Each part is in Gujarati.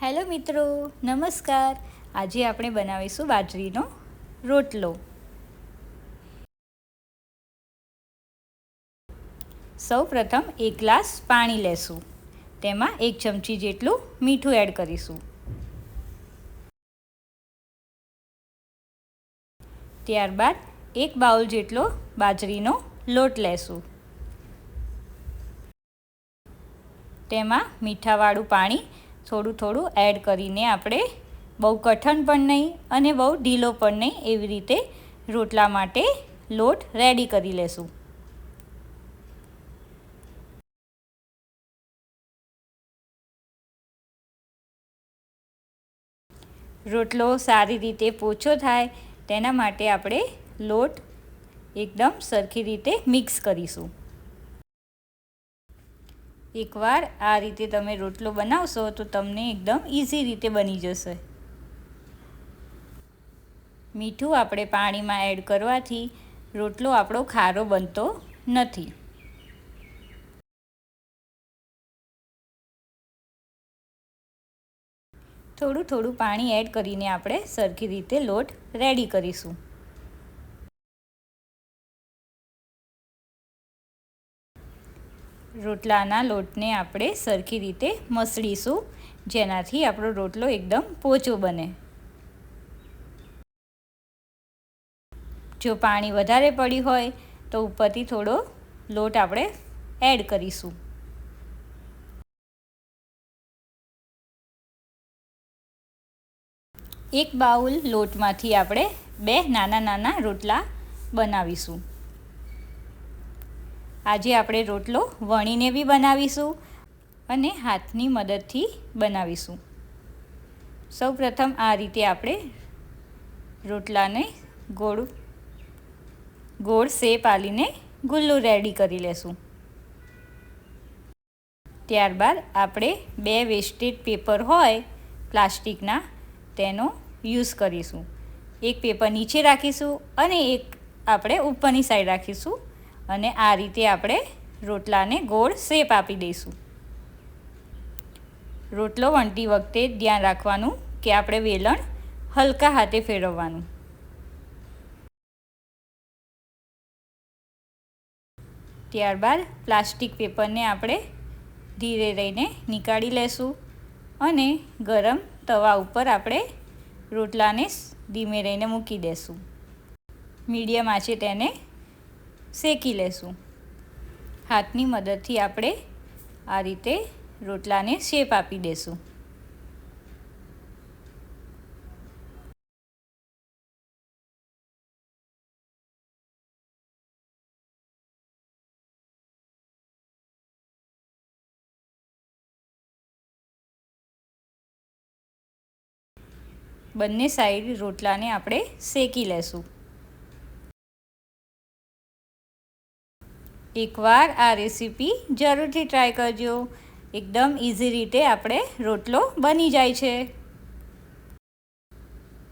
હેલો મિત્રો, નમસ્કાર. આજે આપણે બનાવીશું બાજરીનો રોટલો. સૌપ્રથમ એક ગ્લાસ પાણી લેશું. તેમાં 1 ચમચી જેટલું મીઠું એડ કરીશું. ત્યારબાદ 1 બાઉલ જેટલો બાજરીનો લોટ લેશું. તેમાં મીઠાવાળું પાણી થોડું એડ કરીને આપણે બહુ કઠણ પણ નહીં અને બહુ ઢીલો પણ નહીં, એવી રીતે રોટલા માટે લોટ રેડી કરી લેશું. રોટલો સારી રીતે પોચો થાય તેના માટે આપણે લોટ એકદમ સરખી રીતે મિક્સ કરીશું. એકવાર આ રીતે તમે રોટલો બનાવશો તો તમને એકદમ ઇઝી રીતે બની જશે. મીઠું આપણે પાણીમાં એડ કરવાથી રોટલો આપણો ખારો બનતો નથી. થોડું પાણી એડ કરીને આપણે સરખી રીતે લોટ રેડી કરીશું. રોટલાના લોટને આપણે સરખી રીતે મસળીશું, જેનાથી આપણો રોટલો એકદમ પોચો બને. જો પાણી વધારે પડ્યું હોય તો ઉપરથી થોડો લોટ આપણે એડ કરીશું. એક બાઉલ લોટમાંથી આપણે 2 નાના રોટલા બનાવીશું. આજે આપણે રોટલો વણીને બી બનાવીશું અને હાથની મદદથી બનાવીશું. સૌપ્રથમ આ રીતે આપણે રોટલાને ગોળ શેપ આલીને ગુલ્લું રેડી કરી લેશું. ત્યારબાદ આપણે 2 વેસ્ટેજ પેપર હોય પ્લાસ્ટિકના, તેનો યુઝ કરીશું. એક પેપર નીચે રાખીશું અને એક આપણે ઉપરની સાઈડ રાખીશું અને આ રીતે આપણે રોટલાને ગોળ શેપ આપી દઈશું. રોટલો વણતી વખતે ધ્યાન રાખવાનું કે આપણે વેલણ હલકા હાથે ફેરવવાનું. ત્યારબાદ પ્લાસ્ટિક પેપરને આપણે ધીરે રહીને નીકાળી લેશું અને ગરમ તવા ઉપર આપણે રોટલાને ધીમે રહીને મૂકી દેશું. મીડિયમ આંચે તેને શેકી લેશું. હાથની મદદથી આપણે આ રીતે રોટલાને શેપ આપી દેશું. બંને સાઈડ રોટલાને આપણે શેકી લેશું. એકવાર આ રેસીપી જરૂરથી ટ્રાય કરજો. એકદમ ઇઝી રીતે આપણે રોટલો બની જાય છે.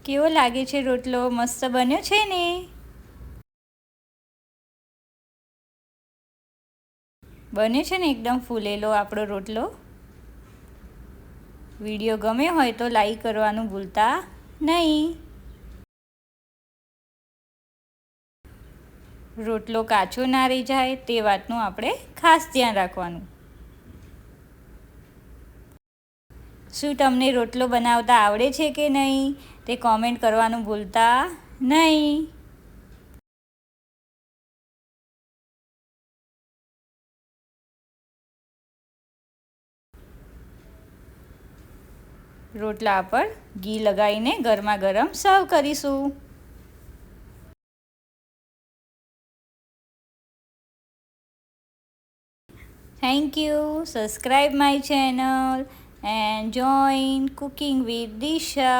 કેવો લાગે છે રોટલો? મસ્ત બન્યો છે ને? બન્યો છે ને એકદમ ફૂલેલો આપણો રોટલો. વિડીયો ગમ્યો હોય તો લાઈક કરવાનું ભૂલતા નહીં. રોટલો કાચો ના રહી જાય તે વાતનું આપણે ખાસ ધ્યાન રાખવાનું. શું તમને રોટલો બનાવતા આવડે છે કે નહીં તે કોમેન્ટ કરવાનું ભૂલતા નહીં. રોટલા પર ઘી લગાવીને ગરમા ગરમ સર્વ કરીશું. Thank you. Subscribe my channel and join Cooking with Disha.